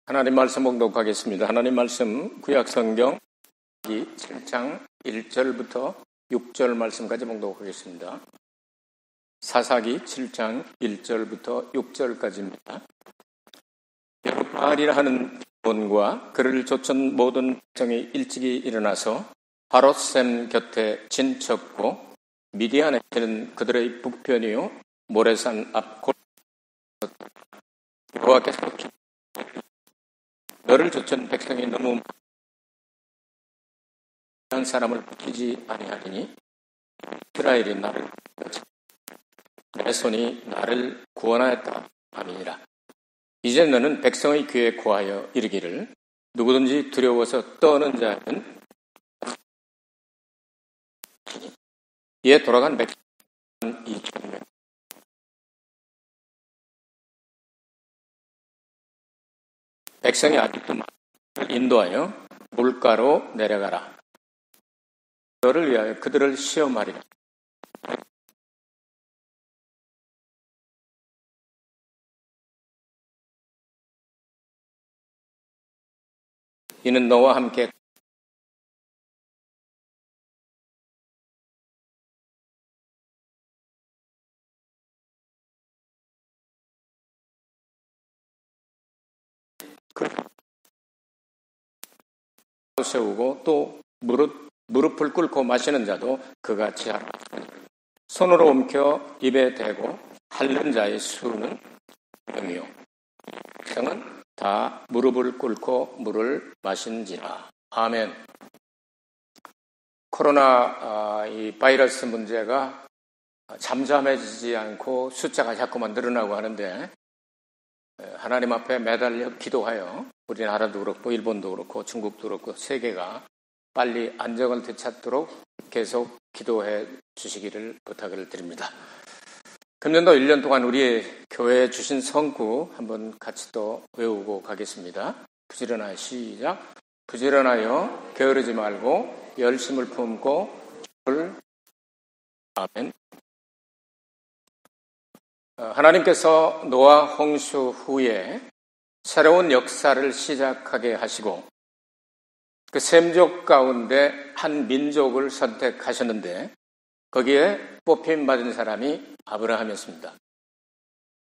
하나님 말씀 봉독하겠습니다. 하나님 말씀 구약성경 7장 1절부터 6절 말씀까지 봉독하겠습니다. 사사기 7장 1절부터 6절까지입니다. 여룹바알이라 하는 본과 그를 쫓은 모든 백성이 일찍이 일어나서 바롯셈 곁에 진쳤고 미디안에는 그들의 북편이요 모레산 앞 골 여호와께서 너를 쫓은 백성이 너무 많은 사람을 붙이지 아니하리니 이스라엘이 나를 내 손이 나를 구원하였다 함이니라. 이제 너는 백성의 귀에 고하여 이르기를 누구든지 두려워서 떠는 자는 이에 돌아간 백성 2,000명 백성이 아직도 인도하여 물가로 내려가라. 너를 위하여 그들을 시험하리라. 이는 너와 함께 세우고 또 무릎을 꿇고 마시는 자도 그같이 하라. 손으로 옮겨 입에 대고 핥는 자의 수는 명이요 백성은 다 무릎을 꿇고 물을 마신지라. 아멘. 코로나 이 바이러스 문제가 잠잠해지지 않고 숫자가 자꾸만 늘어나고 하는데 하나님 앞에 매달려 기도하여 우리나라도 그렇고 일본도 그렇고 중국도 그렇고 세계가 빨리 안정을 되찾도록 계속 기도해 주시기를 부탁을 드립니다. 금년도 1년 동안 우리 교회에 주신 성구 한번 같이 또 외우고 가겠습니다. 부지런하여 시작. 부지런하여 게으르지 말고 열심을 품고 아멘. 하나님께서 노아 홍수 후에 새로운 역사를 시작하게 하시고 그 셈족 가운데 한 민족을 선택하셨는데 거기에 뽑힘 받은 사람이 아브라함이었습니다.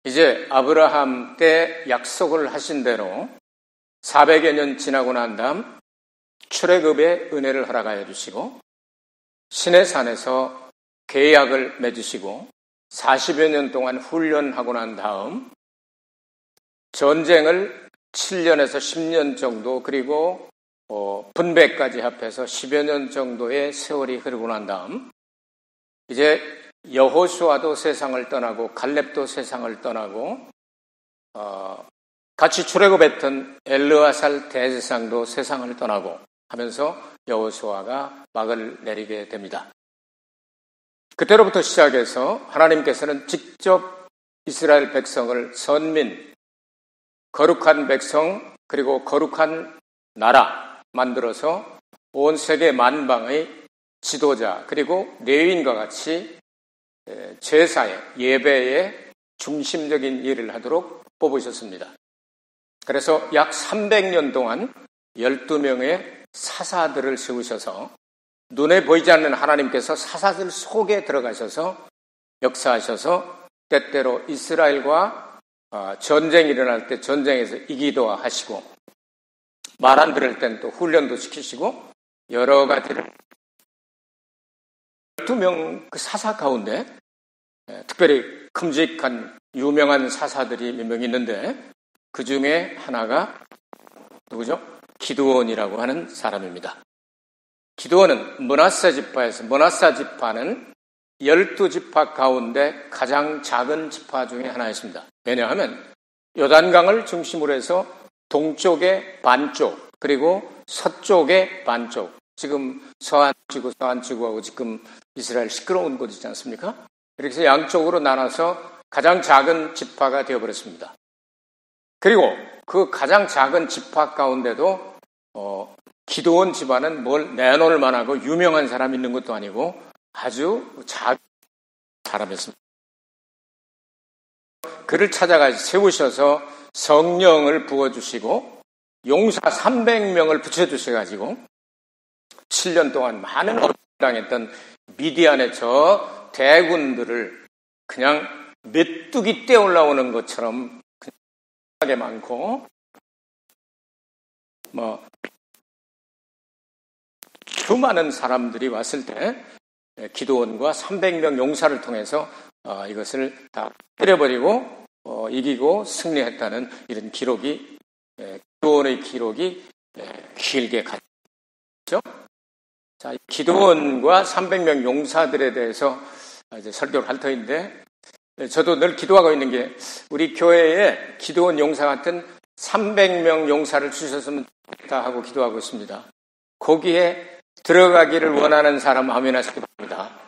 이제 아브라함 때 약속을 하신 대로 400여 년 지나고 난 다음 출애굽의 은혜를 허락하여 주시고 시내산에서 계약을 맺으시고 40여 년 동안 훈련하고 난 다음 전쟁을 7년에서 10년 정도 그리고 분배까지 합해서 10여 년 정도의 세월이 흐르고 난 다음 이제 여호수아도 세상을 떠나고 갈렙도 세상을 떠나고 같이 출애굽했던 엘르아살 대제사장도 세상을 떠나고 하면서 여호수아가 막을 내리게 됩니다. 그때로부터 시작해서 하나님께서는 직접 이스라엘 백성을 선민, 거룩한 백성 그리고 거룩한 나라 만들어서 온 세계 만방의 지도자 그리고 레위인과 같이 제사의 예배의 중심적인 일을 하도록 뽑으셨습니다. 그래서 약 300년 동안 12명의 사사들을 세우셔서 눈에 보이지 않는 하나님께서 사사들 속에 들어가셔서 역사하셔서 때때로 이스라엘과 전쟁이 일어날 때 전쟁에서 이기도 하시고 말 안 들을 땐 또 훈련도 시키시고 여러 가지를 12명 그 사사 가운데 특별히 큼직한 유명한 사사들이 몇 명 있는데 그 중에 하나가 누구죠? 기드온이라고 하는 사람입니다. 기드온은 므낫세 지파에서 므낫세 지파는 12지파 가운데 가장 작은 지파 중에 하나였습니다. 왜냐하면 요단강을 중심으로 해서 동쪽의 반쪽 그리고 서쪽의 반쪽 지금 서안지구하고 지금 이스라엘 시끄러운 곳 있지 않습니까? 이렇게 해서 양쪽으로 나눠서 가장 작은 지파가 되어버렸습니다. 그리고 그 가장 작은 지파 가운데도 기드온 집안은 뭘 내놓을 만하고 유명한 사람이 있는 것도 아니고 아주 작은 사람이었습니다. 그를 찾아가 세우셔서 성령을 부어주시고 용사 300명을 붙여주셔가지고 7년 동안 많은 어려움을 당했던 미디안의 저 대군들을 그냥 메뚜기 떼 올라오는 것처럼 하게 많고, 수많은 사람들이 왔을 때 기드온과 300명 용사를 통해서 이것을 다 때려버리고 이기고 승리했다는 이런 기록이, 기드온의 기록이 길게 갔죠. 자, 기드온과 300명 용사들에 대해서 이제 설교를 할 터인데, 저도 늘 기도하고 있는 게 우리 교회에 기드온 용사 같은 300명 용사를 주셨으면 좋겠다 하고 기도하고 있습니다. 거기에 들어가기를 원하는 사람 아멘 하시기 바랍니다.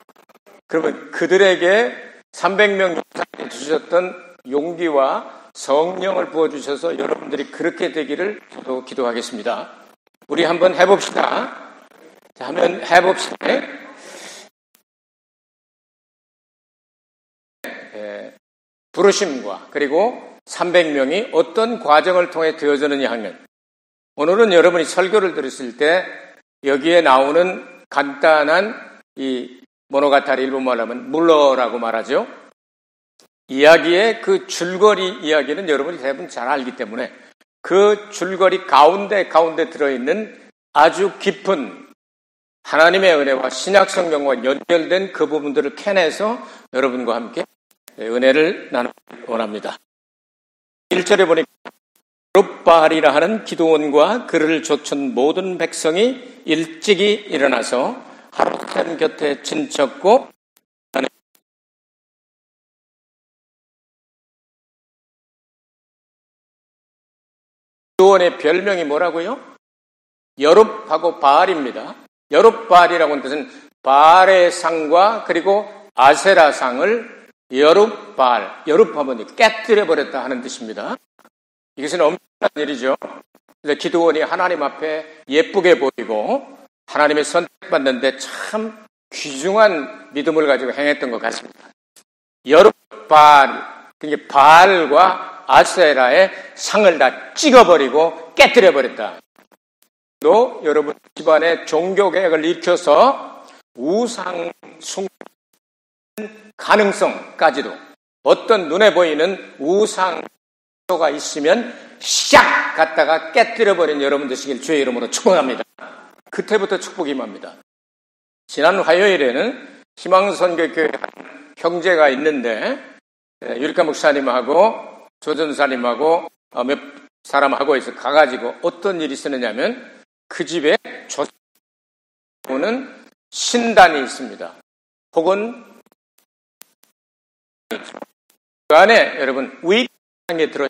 그러면 그들에게 300명 용사에 주셨던 용기와 성령을 부어주셔서 여러분들이 그렇게 되기를 저도 기도하겠습니다. 우리 한번 해봅시다. 자, 한번 해봅시다. 부르심과 그리고 300명이 어떤 과정을 통해 되어지느냐 하면, 오늘은 여러분이 설교를 들으실 때 여기에 나오는 간단한 이 모노가타리 일본말로 하면 물러라고 말하죠. 이야기의 그 줄거리 이야기는 여러분이 대부분 잘 알기 때문에 그 줄거리 가운데 들어있는 아주 깊은 하나님의 은혜와 신약 성경과 연결된 그 부분들을 캐내서 여러분과 함께 은혜를 나누기 원합니다. 1절에 보니까 여룹바알이라 하는 기드온과 그를 좇은 모든 백성이 일찍이 일어나서 하룻샘 곁에 진쳤고, 기드온의 별명이 뭐라고요? 여룹하고 바알입니다. 여룹바알이라고 하는 뜻은 바알의 상과 그리고 아세라 상을 여룹바알, 여룹하면 깨뜨려버렸다 하는 뜻입니다. 이것은 엄청난 일이죠. 기드온이 하나님 앞에 예쁘게 보이고 하나님의 선택받는데 참 귀중한 믿음을 가지고 행했던 것 같습니다. 여룹바알, 그러니까 바알과 아세라의 상을 다 찍어버리고 깨뜨려버렸다. 또 여러분 집안의 종교개혁을 일으켜서 우상 숭 가능성까지도, 어떤 눈에 보이는 우상가 있으면 샥 갖다가 깨뜨려버린 여러분 되시길 주의 이름으로 축복합니다. 그때부터 축복이 임합니다. 지난 화요일에는 희망선교교회 형제가 있는데 유리카 목사님하고 조전사님하고 몇 사람하고 해서 가가지고 어떤 일이 있었느냐면, 그 집에 조는 신단이 있습니다. 혹은 그 안에 여러분 위장에 들어,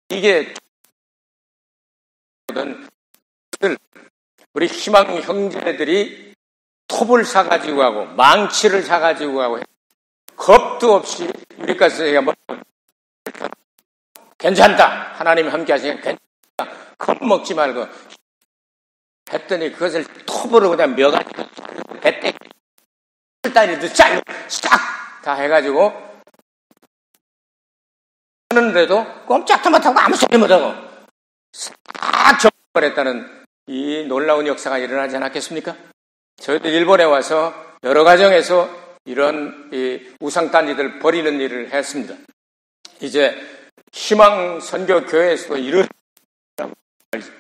이게 우리 희망 형제들이 톱을 사가지고 하고 망치를 사가지고 하고 겁도 없이 우리까지 뭐 괜찮다, 하나님 함께 하시니까 괜찮다, 겁먹지 말고 했더니 그것을 톱으로 그냥 며가지고 배때 딸이도 쫙 다 해가지고 하는데도 꼼짝도 못하고 아무 소리 못하고 싹 접어버렸다는 이 놀라운 역사가 일어나지 않았겠습니까? 저희들 일본에 와서 여러 가정에서 이런 우상단지들 버리는 일을 했습니다. 이제 희망 선교교회에서도 이런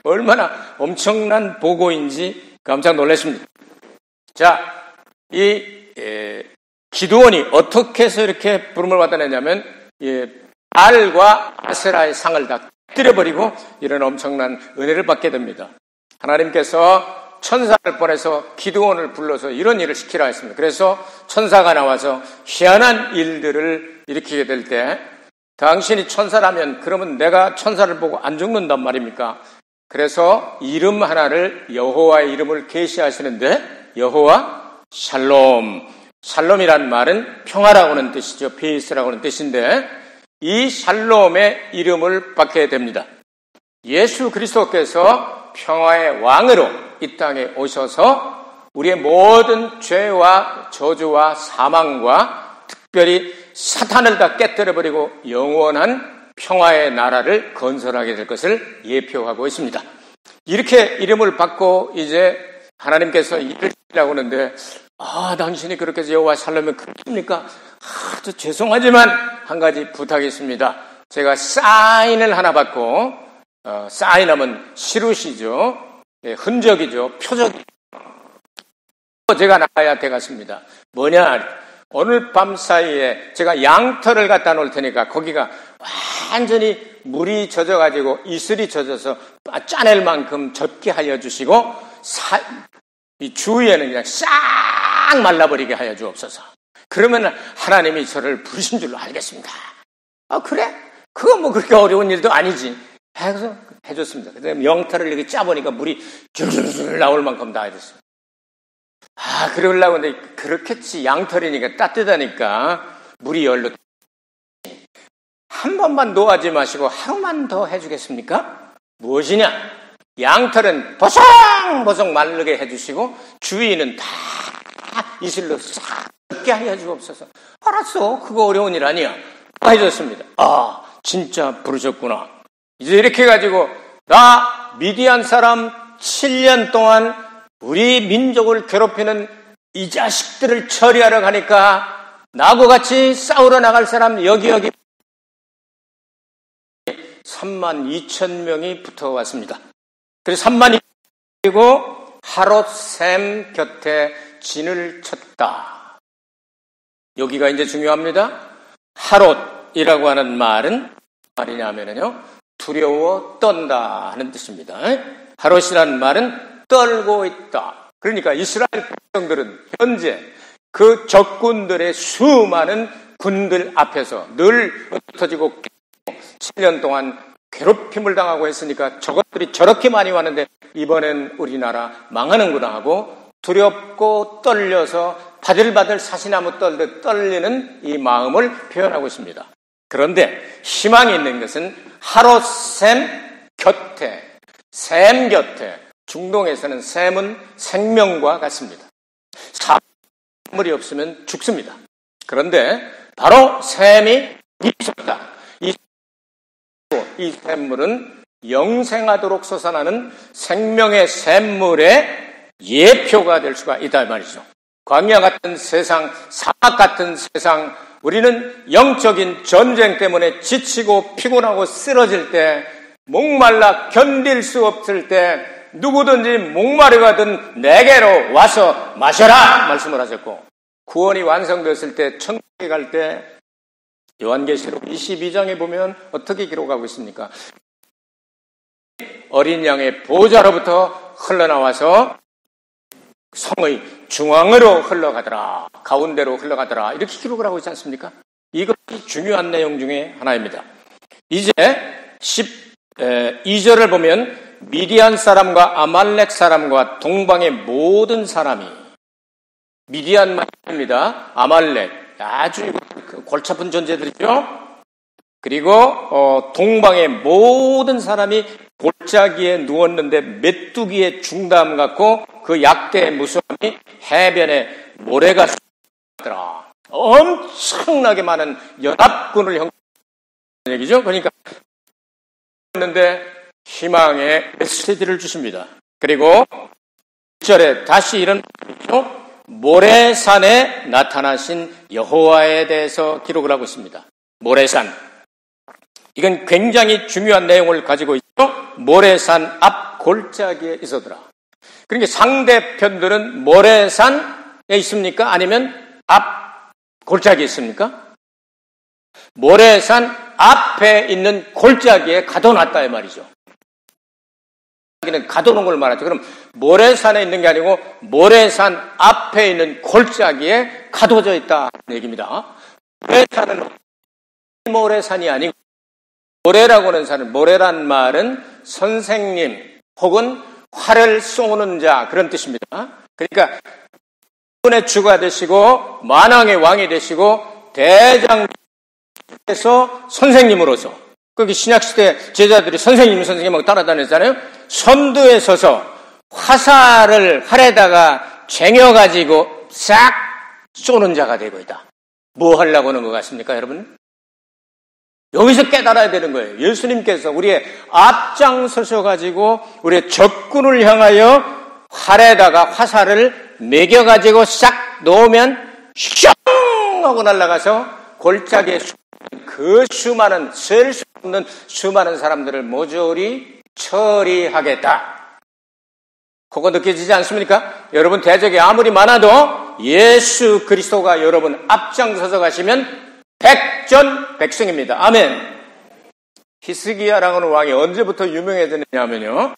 얼마나 엄청난 보고인지 깜짝 놀랐습니다. 자, 기드온이 어떻게 해서 이렇게 부름을 받아내냐면, 바알과 아세라의 상을 다 때려버리고 이런 엄청난 은혜를 받게 됩니다. 하나님께서 천사를 보내서 기드온을 불러서 이런 일을 시키라 했습니다. 그래서 천사가 나와서 희한한 일들을 일으키게 될 때, 당신이 천사라면 그러면 내가 천사를 보고 안 죽는단 말입니까? 그래서 이름 하나를, 여호와의 이름을 계시하시는데, 여호와 샬롬, 샬롬이란 말은 평화라고 하는 뜻이죠. 피스라고 하는 뜻인데, 이 샬롬의 이름을 받게 됩니다. 예수 그리스도께서 평화의 왕으로 이 땅에 오셔서 우리의 모든 죄와 저주와 사망과 특별히 사탄을 다 깨뜨려버리고 영원한 평화의 나라를 건설하게 될 것을 예표하고 있습니다. 이렇게 이름을 받고 이제 하나님께서 일을 하려고 하는데 당신이 그렇게 해서 여호와 살려면 그럽니까? 저 죄송하지만 한 가지 부탁이 있습니다. 제가 사인을 하나 받고 사인하면 시루시죠. 흔적이죠. 표적이죠. 제가 나가야 되겠습니다. 뭐냐? 오늘 밤 사이에 제가 양털을 갖다 놓을 테니까 거기가 완전히 물이 젖어가지고 이슬이 젖어서 짜낼 만큼 젖게 하여 주시고 이 주위에는 그냥 싹 말라버리게 하여 주옵소서. 그러면 하나님이 저를 부르신 줄로 알겠습니다. 그래? 그거 뭐 그렇게 어려운 일도 아니지. 해서 해줬습니다. 그다음에 영털을 이렇게 짜보니까 물이 줄줄줄 나올 만큼 다 해줬어요. 그러려고 하는데 그렇겠지. 양털이니까 따뜻하니까 물이 열로. 한 번만 놓아지 마시고 하루만 더 해주겠습니까? 무엇이냐? 양털은 보송보송 마르게 해주시고 주위는 다 이슬로 싹 젖게 하여 주옵소서. 알았어. 그거 어려운 일 아니야. 해줬습니다. 진짜 부르셨구나. 이제 이렇게 해가지고 나 미디안 사람 7년 동안 우리 민족을 괴롭히는 이 자식들을 처리하러 가니까 나하고 같이 싸우러 나갈 사람 여기 32,000명이 붙어왔습니다. 그래서 32,000명이고 하롯샘 곁에 진을 쳤다. 여기가 이제 중요합니다. 하롯이라고 하는 말은 말이냐면요, 두려워 떤다 하는 뜻입니다. 하롯이라는 말은 떨고 있다. 그러니까 이스라엘 백성들은 현재 그 적군들의 수많은 군들 앞에서 늘 흩어지고 7년 동안 괴롭힘을 당하고 했으니까 저것들이 저렇게 많이 왔는데 이번엔 우리나라 망하는구나 하고 두렵고 떨려서 바들바들 사시나무 떨듯 떨리는 이 마음을 표현하고 있습니다. 그런데 희망이 있는 것은 하롯샘 곁에, 샘 곁에, 중동에서는 샘은 생명과 같습니다. 사물이 없으면 죽습니다. 그런데 바로 샘이 있었다. 이 샘물은 영생하도록 솟아나는 생명의 샘물의 예표가 될 수가 있다 말이죠. 광야 같은 세상, 사막 같은 세상, 우리는 영적인 전쟁 때문에 지치고 피곤하고 쓰러질 때, 목말라 견딜 수 없을 때 누구든지 목마르거든 내게로 와서 마셔라 말씀을 하셨고, 구원이 완성됐을 때 천국에 갈 때 요한계시록 22장에 보면 어떻게 기록하고 있습니까? 어린 양의 보좌로부터 흘러나와서 성의 중앙으로 흘러가더라, 가운데로 흘러가더라, 이렇게 기록을 하고 있지 않습니까? 이것이 중요한 내용 중에 하나입니다. 이제 12절을 보면 미디안 사람과 아말렉 사람과 동방의 모든 사람이, 미디안 말입니다. 아말렉, 아주 골치 아픈 존재들이죠. 그리고 동방의 모든 사람이 골짜기에 누웠는데 메뚜기의 중담 같고 그 약대의 무수함이 해변에 모래가 쏟아지더라. 엄청나게 많은 연합군을 형성하는 얘기죠. 그러니까 했는데 희망의 메시지를 주십니다. 그리고 1절에 다시 이런 모래산에 나타나신 여호와에 대해서 기록을 하고 있습니다. 모래산. 이건 굉장히 중요한 내용을 가지고 있죠. 모래산 앞 골짜기에 있었더라. 그러니까 상대편들은 모래산에 있습니까? 아니면 앞 골짜기에 있습니까? 모래산 앞에 있는 골짜기에 가둬놨다 이 말이죠. 가둬놓은 걸 말하죠. 그럼 모래산에 있는 게 아니고 모래산 앞에 있는 골짜기에 가둬져 있다는 얘기입니다. 모래산은 모래산이 아니고, 모래라고 하는 산은, 모래란 말은 선생님 혹은 활을 쏘는 자, 그런 뜻입니다. 그러니까 군의 주가 되시고 만왕의 왕이 되시고 대장에서 선생님으로서, 거기 신약시대 제자들이 선생님하고 따라다녔잖아요. 선두에 서서 활에다가 쟁여가지고 싹 쏘는 자가 되고 있다. 뭐 하려고 하는 것 같습니까, 여러분? 여기서 깨달아야 되는 거예요. 예수님께서 우리의 앞장서셔 가지고 우리의 적군을 향하여 활에다가 화살을 매겨 가지고 싹 놓으면 슝 하고 날아가서 골짜기에 그 수많은, 셀 수 없는 수많은 사람들을 모조리 처리하겠다. 그거 느껴지지 않습니까? 여러분, 대적이 아무리 많아도 예수 그리스도가 여러분 앞장서서 가시면 백전백승입니다. 아멘. 히스기야라는 왕이 언제부터 유명해졌느냐면요,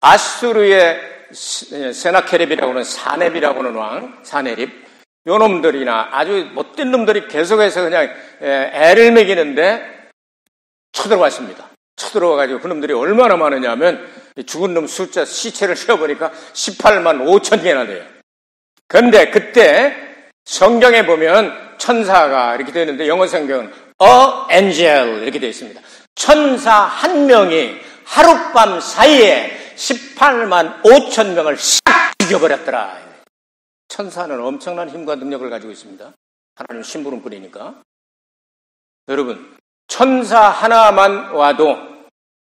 아수르의 세나케립이라고 하는 사넵이라고 하는 왕, 사네립, 요 놈들이나 아주 못된 놈들이 계속해서 그냥 애를 먹이는데 쳐들어왔습니다. 쳐들어와가지고 그 놈들이 얼마나 많으냐면 죽은 놈 숫자 시체를 세어보니까 18만 5천 개나 돼요. 그런데 그때 성경에 보면 천사가 이렇게 되어 있는데 영어 성경은 a angel 이렇게 되어 있습니다. 천사 한 명이 하룻밤 사이에 18만 5천 명을 싹 죽여버렸더라. 천사는 엄청난 힘과 능력을 가지고 있습니다. 하나님 심부름꾼이니까. 여러분, 천사 하나만 와도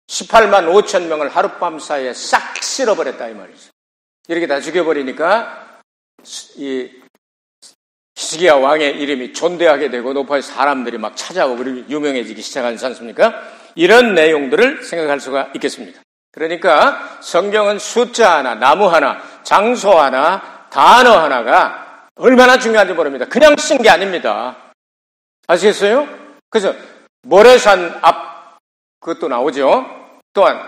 18만 5천 명을 하룻밤 사이에 싹 쓸어버렸다 이 말이죠. 이렇게 다 죽여버리니까 이 히스기야 왕의 이름이 존대하게 되고 높아서 사람들이 막 찾아오고 유명해지기 시작하지 않습니까? 이런 내용들을 생각할 수가 있겠습니다. 그러니까 성경은 숫자 하나, 나무 하나, 장소 하나, 단어 하나가 얼마나 중요한지 모릅니다. 그냥 쓴 게 아닙니다. 아시겠어요? 그래서 모래산 앞 그것도 나오죠. 또한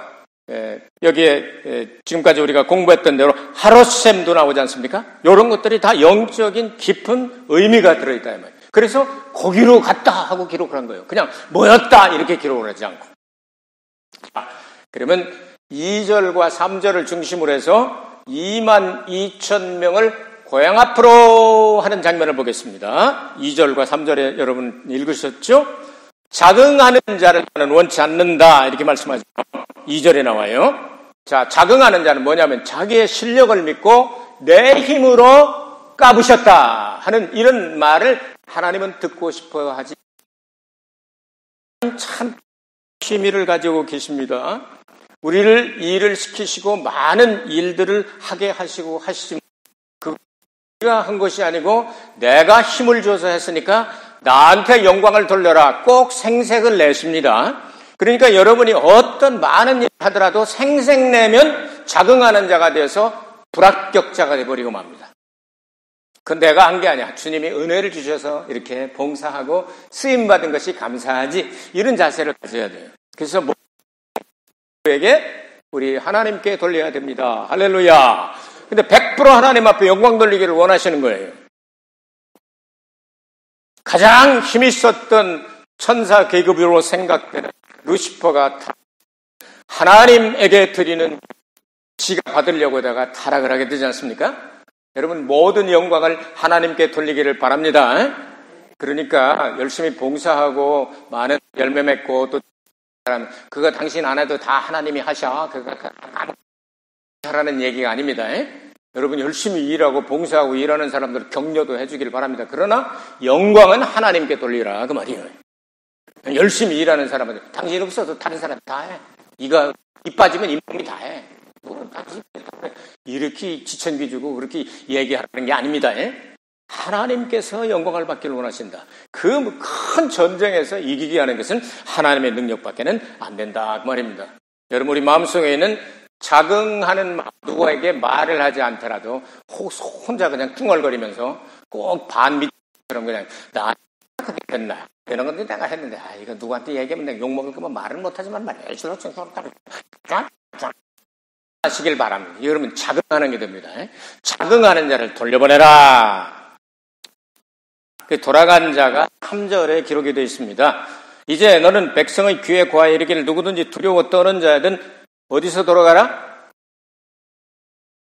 여기에 지금까지 우리가 공부했던 대로 하롯셈도 나오지 않습니까? 이런 것들이 다 영적인 깊은 의미가 들어있다 이 말이에요. 그래서 거기로 갔다 하고 기록을 한 거예요. 그냥 모였다 이렇게 기록을 하지 않고. 그러면 2절과 3절을 중심으로 해서 2만 2천 명을 고향 앞으로 하는 장면을 보겠습니다. 2절과 3절에 여러분 읽으셨죠? 자긍하는 자를 나는 원치 않는다 이렇게 말씀하죠. 2절에 나와요. 자, 자긍하는 자는 뭐냐면 자기의 실력을 믿고 내 힘으로 까부셨다 하는 이런 말을 하나님은 듣고 싶어 하지. 참 취미를 가지고 계십니다. 우리를 일을 시키시고 많은 일들을 하게 하시고 하시지만 그가 한 것이 아니고 내가 힘을 줘서 했으니까 나한테 영광을 돌려라 꼭 생색을 내십니다. 그러니까 여러분이 어떤 많은 일을 하더라도 생색내면 자긍하는 자가 되어서 불합격자가 되어버리고 맙니다. 그건 내가 한 게 아니야. 주님이 은혜를 주셔서 이렇게 봉사하고 쓰임받은 것이 감사하지. 이런 자세를 가져야 돼요. 그래서 모두에게 우리 하나님께 돌려야 됩니다. 할렐루야. 근데 100% 하나님 앞에 영광 돌리기를 원하시는 거예요. 가장 힘이 있었던 천사 계급으로 생각되는 루시퍼가 하나님에게 드리는 지가 받으려고 하다가 타락을 하게 되지 않습니까? 여러분 모든 영광을 하나님께 돌리기를 바랍니다. 그러니까 열심히 봉사하고 많은 열매 맺고 또 그거 당신 안 해도 다 하나님이 하셔. 그거 하라는 얘기가 아닙니다. 여러분 열심히 일하고 봉사하고 일하는 사람들 격려도 해주길 바랍니다. 그러나 영광은 하나님께 돌리라 그 말이에요. 열심히 일하는 사람은 당신 없어도 다른 사람 다 해. 이가 입 빠지면 잇몸이 다 해. 이렇게 지천기 주고 그렇게 얘기하는 게 아닙니다. 하나님께서 영광을 받기를 원하신다. 그 큰 전쟁에서 이기게 하는 것은 하나님의 능력밖에는 안 된다 그 말입니다. 여러분 우리 마음속에 있는 자긍하는 누구에게 말을 하지 않더라도 혼자 그냥 뚱얼거리면서 꼭 반미처럼 그냥 나 그렇게 됐나 이런 건데 내가 했는데 이거 누구한테 얘기하면 내가 욕먹을 거면 말을 못하지만 말이야. 하시길 바랍니다. 여러분 자긍하는 게 됩니다. 자긍하는 자를 돌려보내라. 그 돌아간 자가 3절에 기록이 되어 있습니다. 이제 너는 백성의 귀에 고하여 이르기를 누구든지 두려워 떠는 자든 어디서 돌아가라?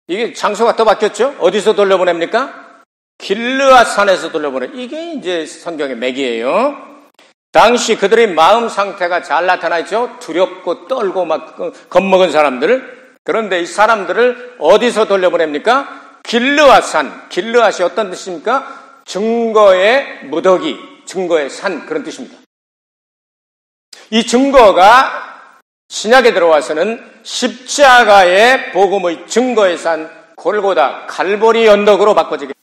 이게 장소가 또 바뀌었죠? 어디서 돌려보냅니까? 길르앗 산에서 돌려보내. 이게 이제 성경의 맥이에요. 당시 그들의 마음 상태가 잘 나타나 있죠? 두렵고 떨고 막 겁먹은 사람들. 그런데 이 사람들을 어디서 돌려보냅니까? 길르앗 산. 길르앗이 어떤 뜻입니까? 증거의 무더기, 증거의 산, 그런 뜻입니다. 이 증거가 신약에 들어와서는 십자가의 복음의 증거의 산 골고다 갈보리 언덕으로 바꿔지게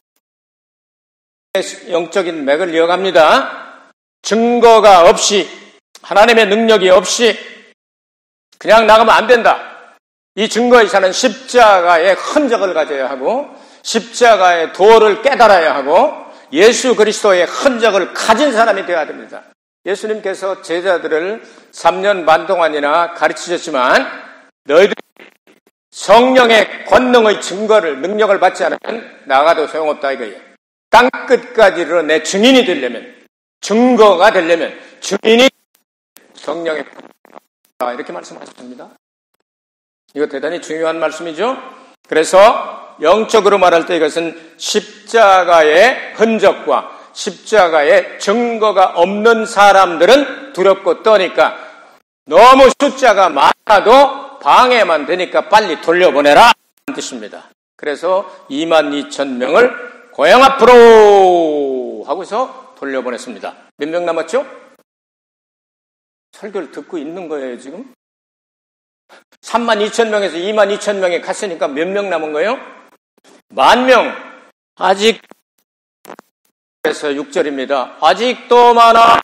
영적인 맥을 이어갑니다. 증거가 없이, 하나님의 능력이 없이 그냥 나가면 안 된다. 이 증거의 산은 십자가의 흔적을 가져야 하고 십자가의 도를 깨달아야 하고 예수 그리스도의 흔적을 가진 사람이 되어야 됩니다. 예수님께서 제자들을 3년 반 동안이나 가르치셨지만 너희들 성령의 권능의 증거를, 능력을 받지 않으면 나가도 소용없다 이거예요. 땅끝까지 이르러 내 증인이 되려면, 증거가 되려면 증인이 성령의 이렇게 말씀하셨습니다. 이거 대단히 중요한 말씀이죠. 그래서 영적으로 말할 때 이것은 십자가의 흔적과 십자가의 증거가 없는 사람들은 두렵고 떠니까 너무 숫자가 많아도 방해만 되니까 빨리 돌려보내라 하는 뜻입니다. 그래서 22,000명을 고향 앞으로 하고서 돌려보냈습니다. 몇 명 남았죠? 설교를 듣고 있는 거예요 지금? 32,000명에서 22,000명에 갔으니까 몇 명 남은 거예요? 10,000명. 아직 그래서 6절입니다. 아직도 많아.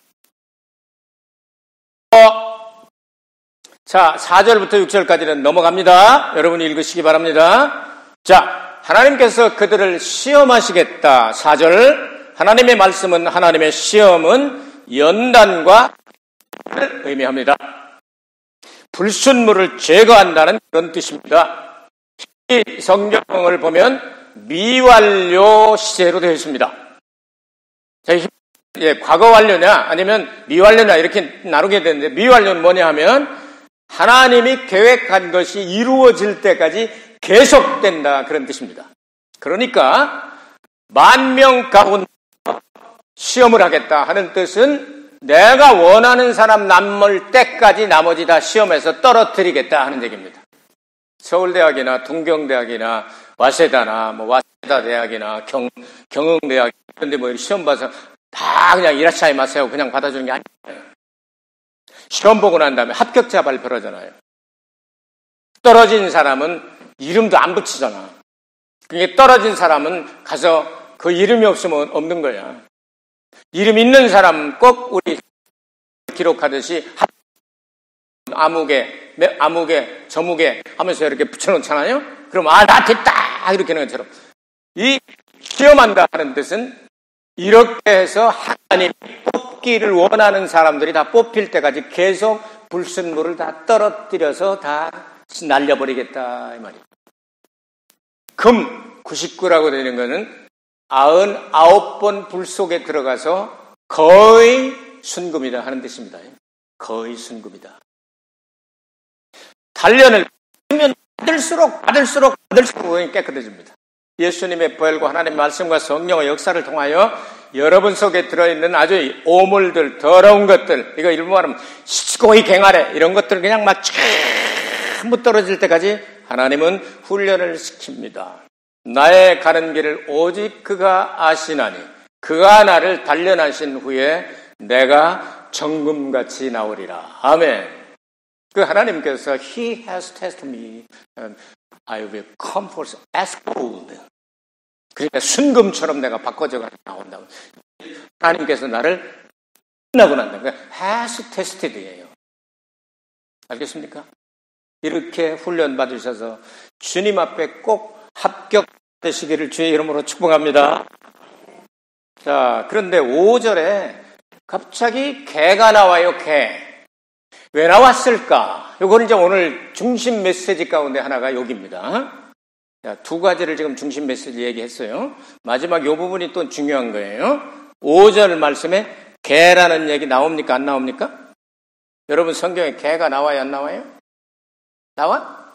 자, 4절부터 6절까지는 넘어갑니다. 여러분이 읽으시기 바랍니다. 자, 하나님께서 그들을 시험하시겠다. 4절. 하나님의 말씀은, 하나님의 시험은 연단과 의미합니다. 불순물을 제거한다는 그런 뜻입니다. 이 성경을 보면 미완료 시제로 되어 있습니다. 과거 완료냐 아니면 미완료냐 이렇게 나누게 되는데, 미완료는 뭐냐 하면 하나님이 계획한 것이 이루어질 때까지 계속된다 그런 뜻입니다. 그러니까 10,000명 가운데 시험을 하겠다 하는 뜻은 내가 원하는 사람 남을 때까지 나머지 다 시험에서 떨어뜨리겠다 하는 얘기입니다. 서울대학이나 동경대학이나 와세다나 와세다 대학이나 경흥대학 그런데 시험 봐서 다 그냥 이라차이 마세요 그냥 받아주는 게 아니에요. 시험 보고 난 다음에 합격자 발표를 하잖아요. 떨어진 사람은 이름도 안 붙이잖아. 그게 떨어진 사람은 가서 그 이름이 없으면 없는 거야. 이름 있는 사람 꼭 우리 기록하듯이 아무개, 저무개 하면서 이렇게 붙여놓잖아요. 그럼 나 됐다 이렇게 하는 것처럼 이 시험한다 하는 뜻은 이렇게 해서 하나님 뽑기를 원하는 사람들이 다 뽑힐 때까지 계속 불순물을 다 떨어뜨려서 다 날려버리겠다 이 말이에요. 금 99라고 되는 거는 99번 불 속에 들어가서 거의 순금이다 하는 뜻입니다. 거의 순금이다. 단련을 받으면 받을수록 깨끗해집니다. 예수님의 보혈과 하나님의 말씀과 성령의 역사를 통하여 여러분 속에 들어있는 아주 오물들, 더러운 것들, 이거 일부 말하면 시고이 갱아래 이런 것들 그냥 막 전부 떨어질 때까지 하나님은 훈련을 시킵니다. 나의 가는 길을 오직 그가 아시나니 그가 나를 단련하신 후에 내가 정금같이 나오리라. 아멘. 그 하나님께서 He has tested me and I will come forth as gold. 그러니까 순금처럼 내가 바꿔져 나온다고. 하나님께서 나를 끝나고 난다. 그러니까 has tested예요. 알겠습니까? 이렇게 훈련 받으셔서 주님 앞에 꼭 합격되시기를 주의 이름으로 축복합니다. 자, 그런데 5절에 갑자기 개가 나와요, 개. 왜 나왔을까? 이거는 이제 오늘 중심 메시지 가운데 하나가 여기입니다. 자, 두 가지를 지금 중심 메시지 얘기했어요. 마지막 이 부분이 또 중요한 거예요. 5절 말씀에 개라는 얘기 나옵니까? 안 나옵니까? 여러분 성경에 개가 나와요? 안 나와요? 나와?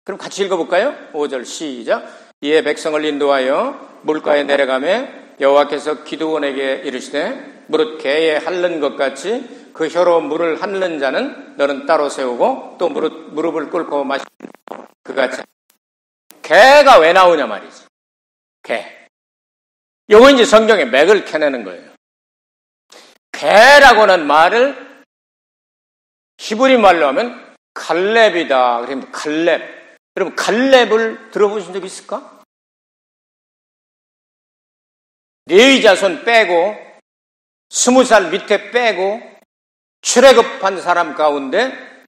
그럼 같이 읽어볼까요? 5절 시작. 이에 백성을 인도하여 물가에 내려가매 여호와께서 기드온에게 이르시되 무릇 개에 핥는 것 같이 그 혀로 물을 핥는 자는 너는 따로 세우고 또 무릎을 꿇고 마시는 그같이. 개가 왜 나오냐 말이지. 개. 요거 이제 성경에 맥을 켜내는 거예요. 개라고는 말을 히브리 말로 하면 갈렙이다. 그러면 갈렙. 여러분 갈렙을 들어보신 적 있을까? 레위 자손 빼고 20살 밑에 빼고 출애굽한 사람 가운데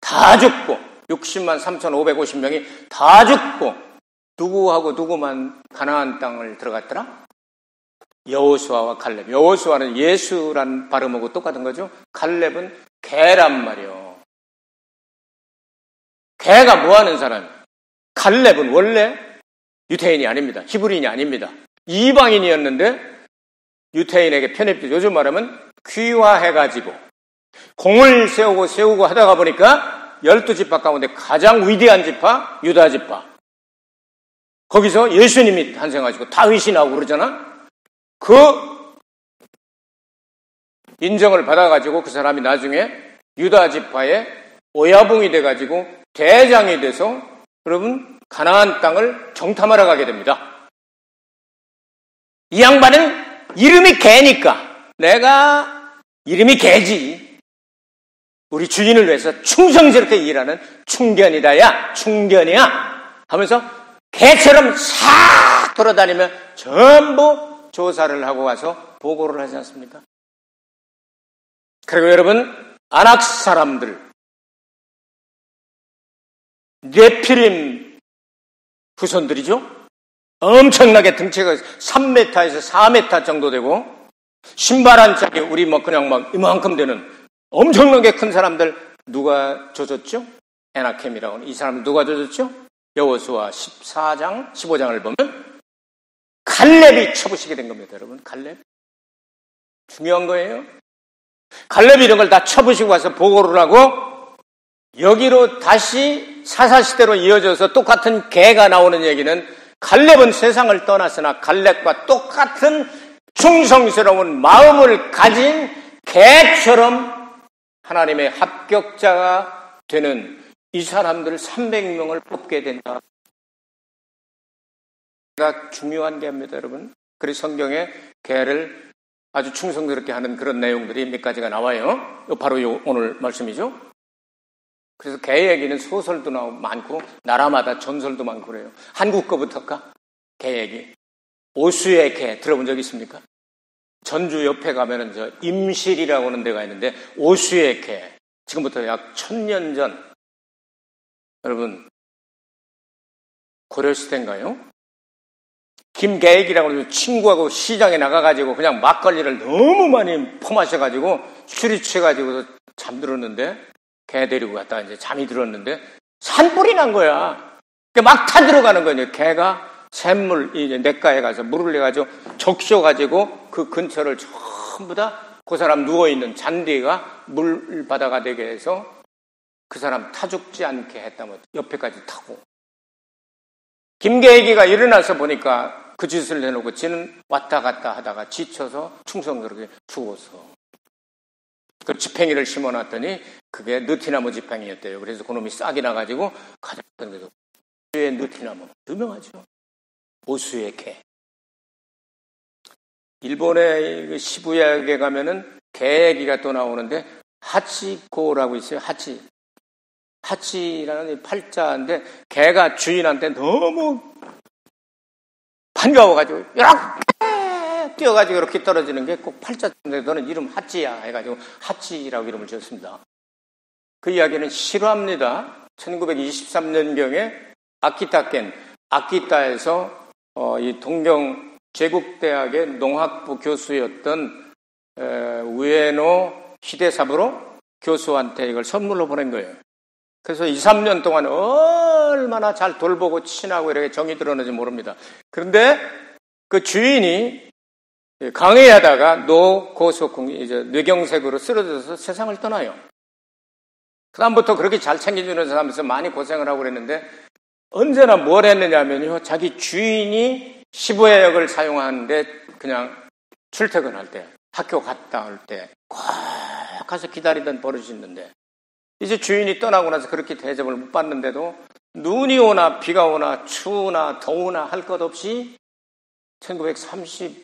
다 죽고 60만 3,550명이 다 죽고 누구하고 누구만 가나안 땅을 들어갔더라? 여호수아와 갈렙. 여호수아는 예수란 발음하고 똑같은 거죠. 갈렙은 개란 말이요. 개가 뭐하는 사람이에요? 갈렙은 원래 유대인이 아닙니다. 히브리인이 아닙니다. 이방인이었는데 유대인에게 편입돼. 요즘 말하면 귀화해가지고 공을 세우고 하다가 보니까 12지파 가운데 가장 위대한 지파 유다 지파. 거기서 예수님이 탄생하시고 다 의신하고 그러잖아. 그 인정을 받아가지고 그 사람이 나중에 유다 지파의 오야붕이 돼가지고 대장이 돼서 여러분 가나안 땅을 정탐하러 가게 됩니다. 이 양반은 이름이 개니까 내가 이름이 개지. 우리 주인을 위해서 충성스럽게 일하는 충견이다야. 충견이야. 하면서 개처럼 싹 돌아다니며 전부 조사를 하고 와서 보고를 하지 않습니까? 그리고 여러분 아낙 사람들 네피림 후손들이죠. 엄청나게 등치가 3m에서 4m 정도 되고 신발 한 짝이 우리 그냥 이만큼 되는 엄청나게 큰 사람들 누가 져줬죠? 에나켐이라고 하는 이 사람을 누가 져줬죠? 여호수아 14장 15장을 보면 갈렙이 쳐부시게 된 겁니다. 여러분 갈렙 중요한 거예요. 갈렙이 이런 걸 다 쳐부시고 와서 보고를 하고 여기로 다시 사사시대로 이어져서 똑같은 개가 나오는 얘기는 갈렙은 세상을 떠났으나 갈렙과 똑같은 충성스러운 마음을 가진 개처럼 하나님의 합격자가 되는 이 사람들 300명을 뽑게 된다. 개가 중요한 개입니다, 여러분. 그래서 성경에 개를 아주 충성스럽게 하는 그런 내용들이 몇 가지가 나와요. 바로 오늘 말씀이죠. 그래서 개 얘기는 소설도 많고 나라마다 전설도 많고 그래요. 한국 거부터일까? 개 얘기. 오수의 개 들어본 적 있습니까? 전주 옆에 가면은 저 임실이라고 하는 데가 있는데 오수의 개. 지금부터 약 1000년 전 여러분 고려시대인가요? 김계익이라고 하는 친구하고 시장에 나가가지고 그냥 막걸리를 너무 많이 퍼마셔가지고 술이 취해가지고 잠들었는데 개 데리고 갔다가 이제 잠이 들었는데 산불이 난 거야. 막 타들어가는 거예요. 개가 샘물, 이제 냇가에 가서 물을 내가지고 적셔가지고 그 근처를 전부 다 그 사람 누워있는 잔디가 물바다가 되게 해서 그 사람 타 죽지 않게 했다면 옆에까지 타고. 김계익이가 일어나서 보니까 그 짓을 해놓고 지는 왔다 갔다 하다가 지쳐서 충성스럽게 죽어서. 그 지팽이를 심어놨더니 그게 느티나무 지팽이였대요. 그래서 그놈이 싹이 나가지고 가져갔던 데도 오수의 느티나무 유명하죠. 오수의 개. 일본의 시부야에 가면은 개 얘기가 또 나오는데 하치코라고 있어요. 하치라는 팔자인데 개가 주인한테 너무 반가워가지고 이렇게 뛰어가지고 이렇게 떨어지는 게 꼭 팔자인데 너는 이름 하치야 해가지고 하치라고 이름을 지었습니다. 그 이야기는 실화입니다. 1923년경에 아키타에서 이 동경 제국대학의 농학부 교수였던 우에노 히데사부로 교수한테 이걸 선물로 보낸 거예요. 그래서 2, 3년 동안 얼마나 잘 돌보고 친하고 이렇게 정이 들었는지 모릅니다. 그런데 그 주인이 강의하다가 이제 뇌경색으로 쓰러져서 세상을 떠나요. 그다음부터 그렇게 잘 챙겨주는 사람에서 많이 고생을 하고 그랬는데 언제나 뭘 했느냐면요. 자기 주인이 시부야역을 사용하는데 그냥 출퇴근할 때, 학교 갔다 올 때 꼭 가서 기다리던 버릇이 있는데 이제 주인이 떠나고 나서 그렇게 대접을 못 받는데도 눈이 오나 비가 오나 추우나 더우나 할 것 없이 1935년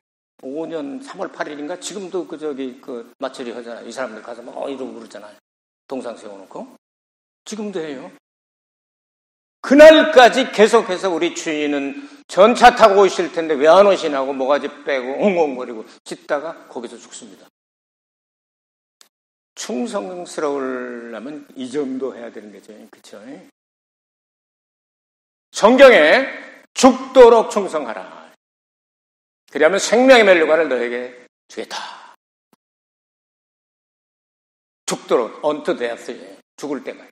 3월 8일인가 지금도 그 마처리 하잖아요. 이 사람들 가서 막 이러고 그러잖아요. 동상 세워놓고 지금도 해요. 그날까지 계속해서 우리 주인은 전차 타고 오실 텐데 왜 안 오시냐고 모가지 빼고 엉엉거리고 짖다가 거기서 죽습니다. 충성스러우려면 이 정도 해야 되는 거죠. 그렇죠? 성경에 죽도록 충성하라. 그리하면 생명의 멸류관을 너에게 주겠다. 죽도록 unto death, 죽을 때까지.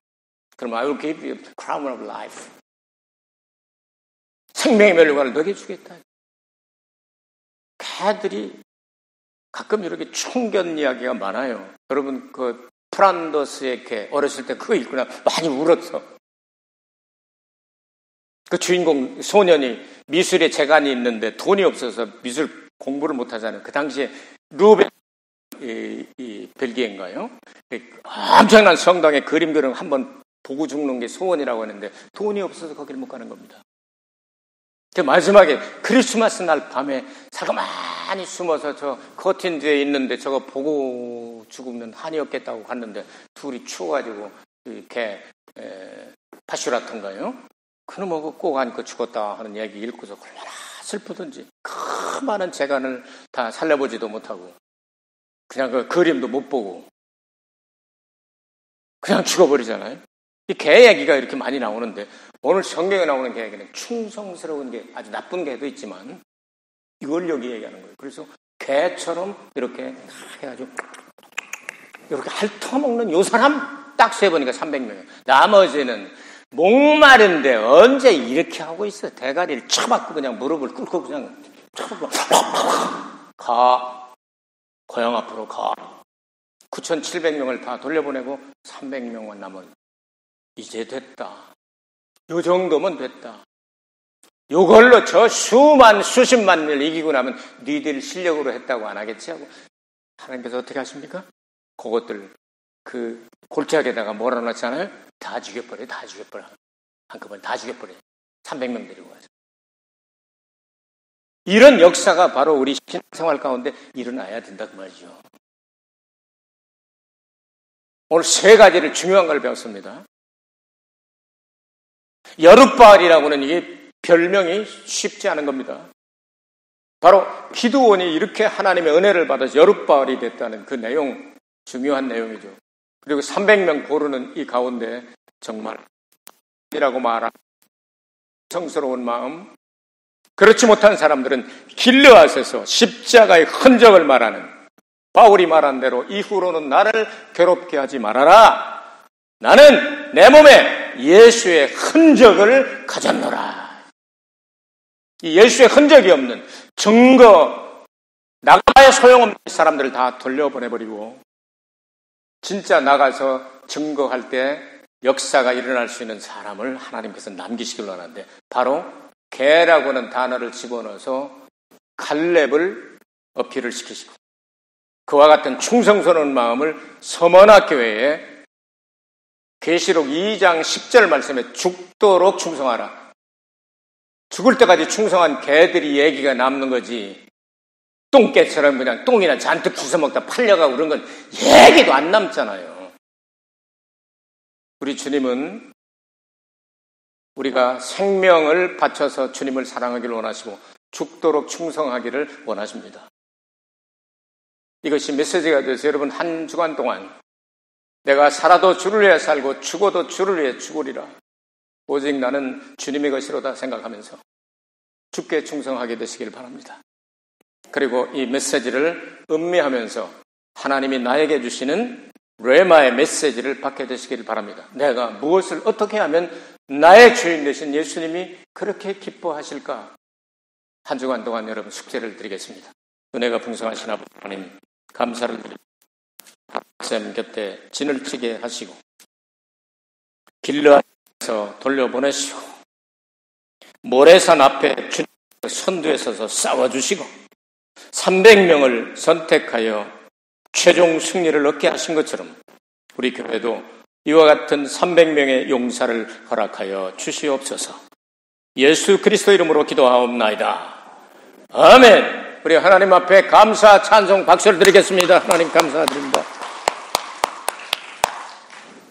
그럼 I will give you the crown of life. 생명의 멸류관을 너에게 주겠다. 개들이 가끔 이렇게 총견 이야기가 많아요. 여러분 그 프란더스의 개 어렸을 때 그거 읽고 나 많이 울었어. 그 주인공 소년이 미술에 재간이 있는데 돈이 없어서 미술 공부를 못 하잖아요. 그 당시에 루벤 이 벨기에인가요? 엄청난 성당에 그림 그리는 한번 보고 죽는 게 소원이라고 하는데 돈이 없어서 거기를 못 가는 겁니다. 그 마지막에 크리스마스 날 밤에 살가만히 숨어서 저 커튼 뒤에 있는데 저거 보고 죽으면 한이 없겠다고 갔는데 둘이 추워가지고 이렇게 파슈라탄가요? 그놈하고 꼭 안고 죽었다 하는 이야기 읽고서 얼마나 슬프든지 그 많은 재간을 다 살려보지도 못하고 그냥 그 그림도 못 보고 그냥 죽어버리잖아요. 이 개 얘기가 이렇게 많이 나오는데 오늘 성경에 나오는 개 얘기는 충성스러운 게 아주 나쁜 개도 있지만 이걸 여기 얘기하는 거예요. 그래서 개처럼 이렇게 해가지고 이렇게 핥아먹는 요 사람 딱 세보니까 300명이에요. 나머지는 목마른데 언제 이렇게 하고 있어. 대가리를 쳐박고 그냥 무릎을 꿇고 그냥 쳐박고 가. 고향 앞으로 가. 9,700명을 다 돌려보내고 300명만 남은 이제 됐다. 요 정도면 됐다. 요걸로 저 수십만을 이기고 나면 니들 실력으로 했다고 안 하겠지 하고 하나님께서 어떻게 하십니까? 그것들 그 골짜기에다가 몰아놨잖아요. 다 죽여버려. 한꺼번에 다 죽여버려. 300명 데리고 가죠. 이런 역사가 바로 우리 신앙생활 가운데 일어나야 된다 그 말이죠. 오늘 세 가지를 중요한 걸 배웠습니다. 여룻바알이라고는 이게 별명이 쉽지 않은 겁니다. 바로 기드온이 이렇게 하나님의 은혜를 받아서 여룻바알이 됐다는 그 내용, 중요한 내용이죠. 그리고 300명 고르는 이 가운데 정말 이라고 말한 성스러운 마음, 그렇지 못한 사람들은 길르앗에서 십자가의 흔적을 말하는 바울이 말한 대로 이후로는 나를 괴롭게 하지 말아라. 나는 내 몸에 예수의 흔적을 가졌노라. 이 예수의 흔적이 없는 증거, 나가야 소용없는 사람들을 다 돌려보내버리고 진짜 나가서 증거할 때 역사가 일어날 수 있는 사람을 하나님께서 남기시길 원하는데 바로 개라고 하는 단어를 집어넣어서 갈렙을 어필을 시키시고 그와 같은 충성스러운 마음을 서머나 교회에 계시록 2장 10절 말씀에 죽도록 충성하라. 죽을 때까지 충성한 개들이 얘기가 남는 거지 똥개처럼 그냥 똥이나 잔뜩 주워먹다 팔려가고 그런 건 얘기도 안 남잖아요. 우리 주님은 우리가 생명을 바쳐서 주님을 사랑하기를 원하시고 죽도록 충성하기를 원하십니다. 이것이 메시지가 돼서 여러분 한 주간 동안 내가 살아도 주를 위해 살고 죽어도 주를 위해 죽으리라. 오직 나는 주님의 것이로다 생각하면서 주께 충성하게 되시길 바랍니다. 그리고 이 메시지를 음미하면서 하나님이 나에게 주시는 레마의 메시지를 받게 되시길 바랍니다. 내가 무엇을 어떻게 하면 나의 주인 되신 예수님이 그렇게 기뻐하실까? 한 주간 동안 여러분 숙제를 드리겠습니다. 은혜가 풍성하신 아버지 하나님 감사를 드립니다. 쌤 곁에 진을 치게 하시고 길르앗에서 돌려보내시고 모래산 앞에 주님 선두에 서서 싸워주시고 300명을 선택하여 최종 승리를 얻게 하신 것처럼 우리 교회도 이와 같은 300명의 용사를 허락하여 주시옵소서. 예수 그리스도 이름으로 기도하옵나이다. 아멘. 우리 하나님 앞에 감사 찬송 박수를 드리겠습니다. 하나님 감사드립니다.